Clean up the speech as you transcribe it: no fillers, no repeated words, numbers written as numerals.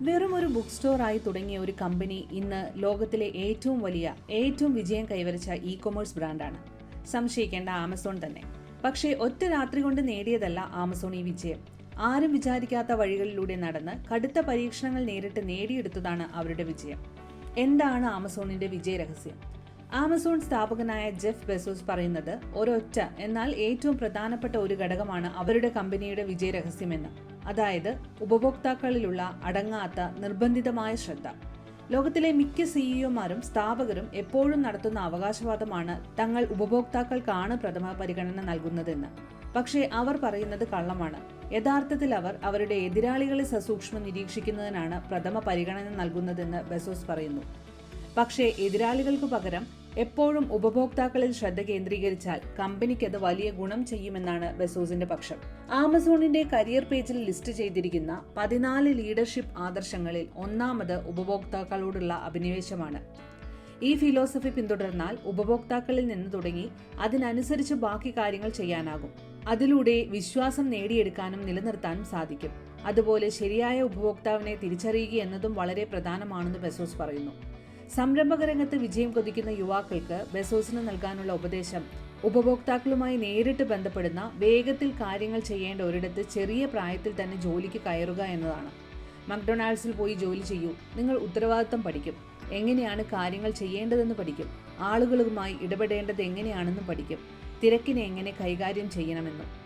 വെറും ഒരു ബുക്ക് സ്റ്റോറായി തുടങ്ങിയ ഒരു കമ്പനി ഇന്ന് ലോകത്തിലെ ഏറ്റവും വിജയം കൈവരിച്ച ഇ കൊമേഴ്സ് ബ്രാൻഡാണ്. സംശയിക്കേണ്ട ആമസോൺ തന്നെ. പക്ഷേ ഒറ്റ രാത്രി കൊണ്ട് നേടിയതല്ല ആമസോൺ ഈ വിജയം. ആരും വിചാരിക്കാത്ത വഴികളിലൂടെ നടന്ന് കടുത്ത പരീക്ഷണങ്ങൾ നേരിട്ട് നേടിയെടുത്തതാണ് അവരുടെ വിജയം. എന്താണ് ആമസോണിന്റെ വിജയ രഹസ്യം? ആമസോൺ സ്ഥാപകനായ ജെഫ് ബെസോസ് പറയുന്നത് ഒരൊറ്റ എന്നാൽ ഏറ്റവും പ്രധാനപ്പെട്ട ഒരു ഘടകമാണ് അവരുടെ കമ്പനിയുടെ വിജയരഹസ്യമെന്ന്. അതായത് ഉപഭോക്താക്കളിലുള്ള അടങ്ങാത്ത നിർബന്ധിതമായ ശ്രദ്ധ. ലോകത്തിലെ മിക്ക സിഇഒമാരും സ്ഥാപകരും എപ്പോഴും നടത്തുന്ന അവകാശവാദമാണ് തങ്ങൾ ഉപഭോക്താക്കൾക്കാണ് പ്രഥമ പരിഗണന നൽകുന്നതെന്ന്. പക്ഷേ അവർ പറയുന്നത് കള്ളമാണ്. യഥാർത്ഥത്തിൽ അവർ അവരുടെ എതിരാളികളെ സസൂക്ഷ്മം നിരീക്ഷിക്കുന്നതിനാണ് പ്രഥമ പരിഗണന നൽകുന്നതെന്ന് ബെസോസ് പറയുന്നു. പക്ഷേ എതിരാളികൾക്ക് പകരം എപ്പോഴും ഉപഭോക്താക്കളിൽ ശ്രദ്ധ കേന്ദ്രീകരിച്ചാൽ കമ്പനിക്കത് വലിയ ഗുണം ചെയ്യുമെന്നാണ് ബെസോസിന്റെ പക്ഷം. ആമസോണിന്റെ കരിയർ പേജിൽ ലിസ്റ്റ് ചെയ്തിരിക്കുന്ന 14 ലീഡർഷിപ്പ് ആദർശങ്ങളിൽ ഒന്നാമത് ഉപഭോക്താക്കളോടുള്ള അഭിനിവേശമാണ്. ഈ ഫിലോസഫി പിന്തുടർന്നാൽ ഉപഭോക്താക്കളിൽ നിന്ന് തുടങ്ങി അതിനനുസരിച്ച് ബാക്കി കാര്യങ്ങൾ ചെയ്യാനാകും. അതിലൂടെ വിശ്വാസം നേടിയെടുക്കാനും നിലനിർത്താനും സാധിക്കും. അതുപോലെ ശരിയായ ഉപഭോക്താവിനെ തിരിച്ചറിയുക എന്നതും വളരെ പ്രധാനമാണെന്ന് ബെസോസ് പറയുന്നു. സംരംഭക രംഗത്ത് വിജയം കൊതിക്കുന്ന യുവാക്കൾക്ക് ബെസോസിന് നൽകാനുള്ള ഉപദേശം ഉപഭോക്താക്കളുമായി നേരിട്ട് ബന്ധപ്പെടുന്ന, വേഗത്തിൽ കാര്യങ്ങൾ ചെയ്യേണ്ട ഒരിടത്ത് ചെറിയ പ്രായത്തിൽ തന്നെ ജോലിക്ക് കയറുക എന്നതാണ്. മക്ഡൊണാൾഡ്സിൽ പോയി ജോലി ചെയ്യൂ. നിങ്ങൾ ഉത്തരവാദിത്തം പഠിക്കും, എങ്ങനെയാണ് കാര്യങ്ങൾ ചെയ്യേണ്ടതെന്ന് പഠിക്കും, ആളുകളുമായി ഇടപെടേണ്ടത് എങ്ങനെയാണെന്നും പഠിക്കും, തിരക്കിനെ എങ്ങനെ കൈകാര്യം ചെയ്യണമെന്നും.